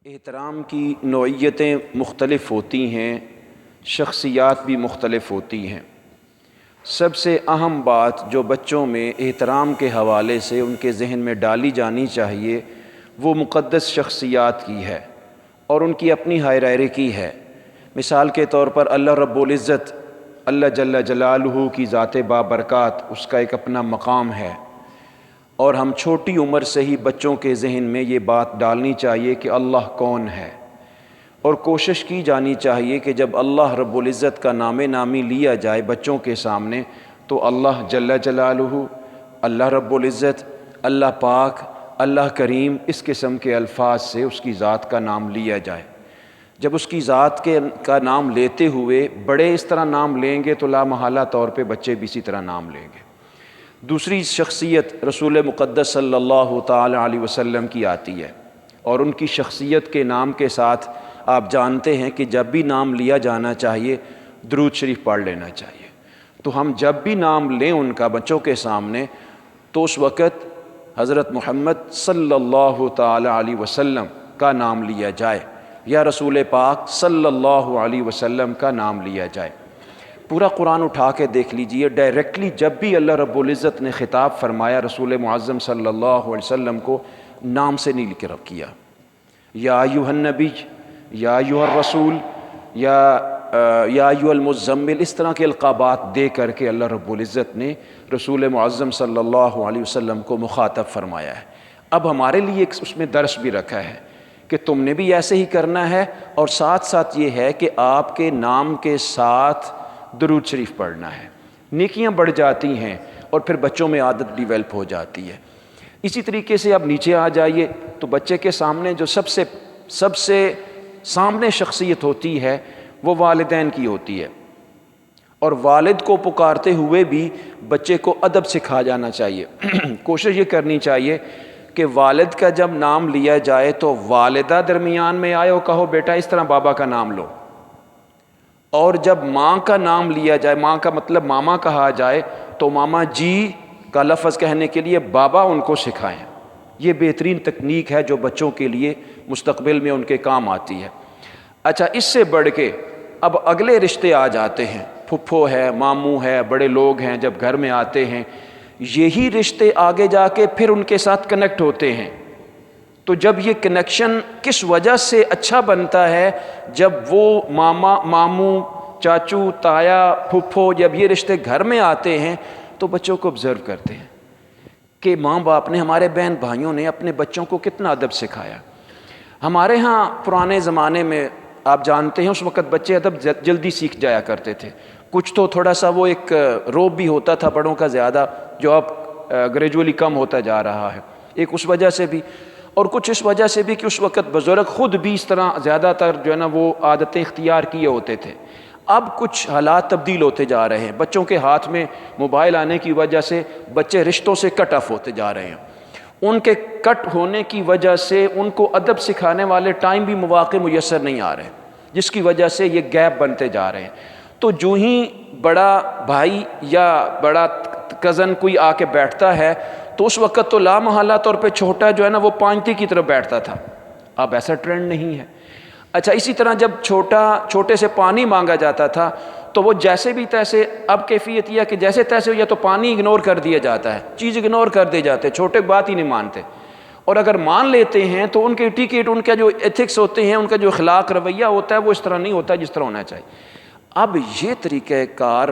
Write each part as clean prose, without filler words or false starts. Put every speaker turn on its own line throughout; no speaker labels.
احترام کی نوعیتیں مختلف ہوتی ہیں، شخصیات بھی مختلف ہوتی ہیں۔ سب سے اہم بات جو بچوں میں احترام کے حوالے سے ان کے ذہن میں ڈالی جانی چاہیے وہ مقدس شخصیات کی ہے اور ان کی اپنی ہائرارکی ہے۔ مثال کے طور پر اللہ رب العزت، اللہ جل جلالہ کی ذات بابرکات، اس کا ایک اپنا مقام ہے، اور ہم چھوٹی عمر سے ہی بچوں کے ذہن میں یہ بات ڈالنی چاہیے کہ اللہ کون ہے، اور کوشش کی جانی چاہیے کہ جب اللہ رب العزت کا نام نامی لیا جائے بچوں کے سامنے تو اللہ جل جلالہ، اللہ رب العزت، اللہ پاک، اللہ کریم، اس قسم کے الفاظ سے اس کی ذات کا نام لیا جائے۔ جب اس کی ذات کا نام لیتے ہوئے بڑے اس طرح نام لیں گے تو لا محالہ طور پہ بچے بھی اسی طرح نام لیں گے۔ دوسری شخصیت رسول مقدس صلی اللہ تعالی علیہ وسلم کی آتی ہے، اور ان کی شخصیت کے نام کے ساتھ آپ جانتے ہیں کہ جب بھی نام لیا جانا چاہیے درود شریف پڑھ لینا چاہیے۔ تو ہم جب بھی نام لیں ان کا بچوں کے سامنے تو اس وقت حضرت محمد صلی اللہ تعالی علیہ وسلم کا نام لیا جائے یا رسول پاک صلی اللہ علیہ وسلم کا نام لیا جائے۔ پورا قرآن اٹھا کے دیکھ لیجئے، ڈائریکٹلی جب بھی اللہ رب العزت نے خطاب فرمایا رسول معظم صلی اللہ علیہ وسلم کو نام سے نہیں لکھ کیا۔ یا ایھا النبی، یا ایھا الرسول، یا ایھا المزمل، اس طرح کے القابات دے کر کے اللہ رب العزت نے رسول معظم صلی اللہ علیہ وسلم کو مخاطب فرمایا ہے۔ اب ہمارے لیے اس میں درس بھی رکھا ہے کہ تم نے بھی ایسے ہی کرنا ہے، اور ساتھ ساتھ یہ ہے کہ آپ کے نام کے ساتھ درود شریف پڑھنا ہے۔ نیکیاں بڑھ جاتی ہیں اور پھر بچوں میں عادت ڈیولپ ہو جاتی ہے۔ اسی طریقے سے اب نیچے آ جائیے تو بچے کے سامنے جو سب سے سامنے شخصیت ہوتی ہے وہ والدین کی ہوتی ہے، اور والد کو پکارتے ہوئے بھی بچے کو ادب سکھا جانا چاہیے۔ کوشش یہ کرنی چاہیے کہ والد کا جب نام لیا جائے تو والدہ درمیان میں آئے اور کہو بیٹا اس طرح بابا کا نام لو، اور جب ماں کا نام لیا جائے، ماں کا مطلب ماما کہا جائے، تو ماما جی کا لفظ کہنے کے لیے بابا ان کو سکھائیں۔ یہ بہترین تکنیک ہے جو بچوں کے لیے مستقبل میں ان کے کام آتی ہے۔ اچھا، اس سے بڑھ کے اب اگلے رشتے آ جاتے ہیں، پھپھو ہے، ماموں ہے، بڑے لوگ ہیں جب گھر میں آتے ہیں، یہی رشتے آگے جا کے پھر ان کے ساتھ کنیکٹ ہوتے ہیں۔ تو جب یہ کنیکشن کس وجہ سے اچھا بنتا ہے، جب وہ ماما، ماموں، چاچو، تایا، پھپھو، جب یہ رشتے گھر میں آتے ہیں تو بچوں کو آبزرو کرتے ہیں کہ ماں باپ نے، ہمارے بہن بھائیوں نے اپنے بچوں کو کتنا ادب سکھایا۔ ہمارے ہاں پرانے زمانے میں آپ جانتے ہیں اس وقت بچے ادب جلدی سیکھ جایا کرتے تھے۔ کچھ تو تھوڑا سا وہ ایک روب بھی ہوتا تھا بڑوں کا زیادہ، جو اب گریجولی کم ہوتا جا رہا ہے، ایک اس وجہ سے بھی، اور کچھ اس وجہ سے بھی کہ اس وقت بزرگ خود بھی اس طرح زیادہ تر جو ہے نا وہ عادتیں اختیار کیے ہوتے تھے۔ اب کچھ حالات تبدیل ہوتے جا رہے ہیں، بچوں کے ہاتھ میں موبائل آنے کی وجہ سے بچے رشتوں سے کٹ آف ہوتے جا رہے ہیں۔ ان کے کٹ ہونے کی وجہ سے ان کو ادب سکھانے والے ٹائم بھی مواقع میسر نہیں آ رہے، جس کی وجہ سے یہ گیپ بنتے جا رہے ہیں۔ تو جو ہی بڑا بھائی یا بڑا کزن کوئی آ کے بیٹھتا ہے تو اس وقت تو لا محالہ طور پہ چھوٹا جو ہے نا وہ پانتی کی طرف بیٹھتا تھا، اب ایسا ٹرینڈ نہیں ہے۔ اچھا، اسی طرح جب چھوٹے سے پانی مانگا جاتا تھا تو وہ جیسے بھی تیسے، اب کیفیت یہ کہ جیسے تیسے یا تو پانی اگنور کر دیا جاتا ہے، چیز اگنور کر دی جاتے، چھوٹے بات ہی نہیں مانتے، اور اگر مان لیتے ہیں تو ان کے ٹکٹ، ان کا جو ایتھکس ہوتے ہیں، ان کا جو اخلاق رویہ ہوتا ہے وہ اس طرح نہیں ہوتا جس طرح ہونا چاہیے۔ اب یہ طریقہ کار،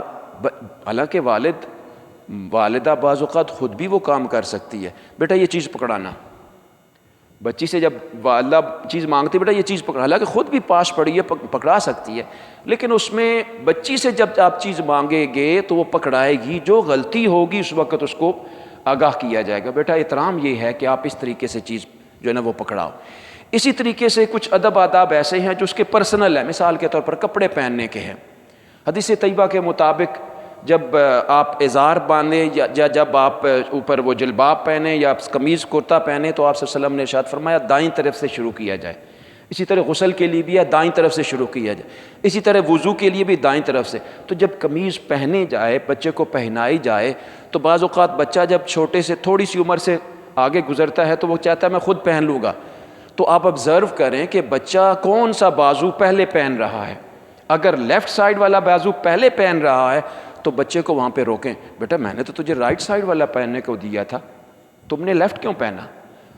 حالانکہ والدہ بعض اوقات خود بھی وہ کام کر سکتی ہے، بیٹا یہ چیز پکڑانا، بچی سے جب والدہ چیز مانگتی بیٹا یہ چیز پکڑا، حالانکہ خود بھی پاس پڑی ہے، پکڑا سکتی ہے، لیکن اس میں بچی سے جب آپ چیز مانگیں گے تو وہ پکڑائے گی، جو غلطی ہوگی اس وقت اس کو آگاہ کیا جائے گا، بیٹا احترام یہ ہے کہ آپ اس طریقے سے چیز جو ہے نا وہ پکڑاؤ۔ اسی طریقے سے کچھ ادب آداب ایسے ہیں جو اس کے پرسنل ہیں، مثال کے طور پر کپڑے پہننے کے ہیں۔ حدیث طیبہ کے مطابق جب آپ ازار باندھیں یا جب آپ اوپر وہ جلباب پہنیں یا قمیض کرتا پہنیں تو آپ صلی اللہ علیہ وسلم نے ارشاد فرمایا دائیں طرف سے شروع کیا جائے۔ اسی طرح غسل کے لیے بھی ہے دائیں طرف سے شروع کیا جائے، اسی طرح وضو کے لیے بھی دائیں طرف سے۔ تو جب قمیض پہنے جائے، بچے کو پہنائی جائے، تو بعض اوقات بچہ جب چھوٹے سے تھوڑی سی عمر سے آگے گزرتا ہے تو وہ چاہتا ہے میں خود پہن لوں گا، تو آپ آبزرو کریں کہ بچہ کون سا بازو پہلے پہن رہا ہے. اگر لیفٹ سائڈ والا بازو پہلے پہن رہا ہے تو بچے کو وہاں پہ روکیں, بیٹا میں نے تو تجھے رائٹ سائڈ والا پہننے کو دیا تھا, تم نے لیفٹ کیوں پہنا؟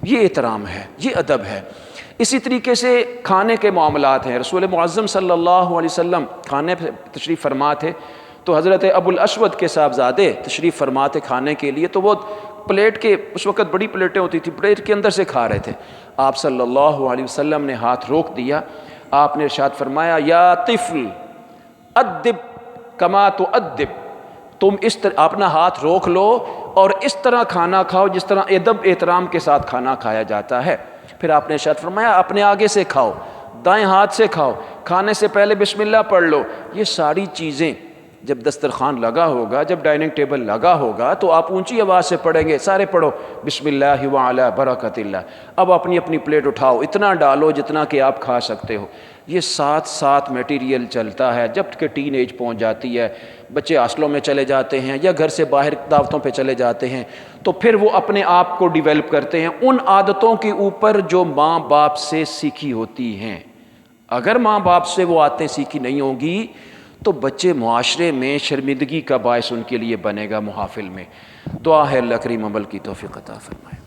یہ احترام ہے, یہ ادب ہے. اسی طریقے سے کھانے کے معاملات ہیں. رسول معظم صلی اللہ علیہ وسلم کھانے پہ تشریف فرما تھے تو حضرت ابو الاسود کے صاحبزادے تشریف فرما تھے کھانے کے لیے, تو وہ پلیٹ کے, اس وقت بڑی پلیٹیں ہوتی تھی, پلیٹ کے اندر سے کھا رہے تھے. آپ صلی اللہ علیہ وسلم نے ہاتھ روک دیا. آپ نے ارشاد فرمایا یا طفل ادب کما تؤدب, تم اس طرح اپنا ہاتھ روک لو اور اس طرح کھانا کھاؤ جس طرح ادب احترام کے ساتھ کھانا کھایا جاتا ہے. پھر آپ نے ارشاد فرمایا اپنے آگے سے کھاؤ, دائیں ہاتھ سے کھاؤ, کھانے سے پہلے بسم اللہ پڑھ لو. یہ ساری چیزیں جب دسترخوان لگا ہوگا, جب ڈائننگ ٹیبل لگا ہوگا تو آپ اونچی آواز سے پڑھیں گے, سارے پڑھو بسم اللہ وعلی برکت اللہ. اب اپنی اپنی پلیٹ اٹھاؤ, اتنا ڈالو جتنا کہ آپ کھا سکتے ہو. یہ ساتھ ساتھ میٹیریل چلتا ہے. جب کہ ٹین ایج پہنچ جاتی ہے, بچے ہاسٹلوں میں چلے جاتے ہیں یا گھر سے باہر دعوتوں پہ چلے جاتے ہیں, تو پھر وہ اپنے آپ کو ڈیولپ کرتے ہیں ان عادتوں کے اوپر جو ماں باپ سے سیکھی ہوتی ہیں. اگر ماں باپ سے وہ عادتیں سیکھی نہیں ہوں گی تو بچے معاشرے میں شرمندگی کا باعث ان کے لیے بنے گا محافل میں. دعا ہے اللہ کریم عمل کی توفیق عطا فرمائے.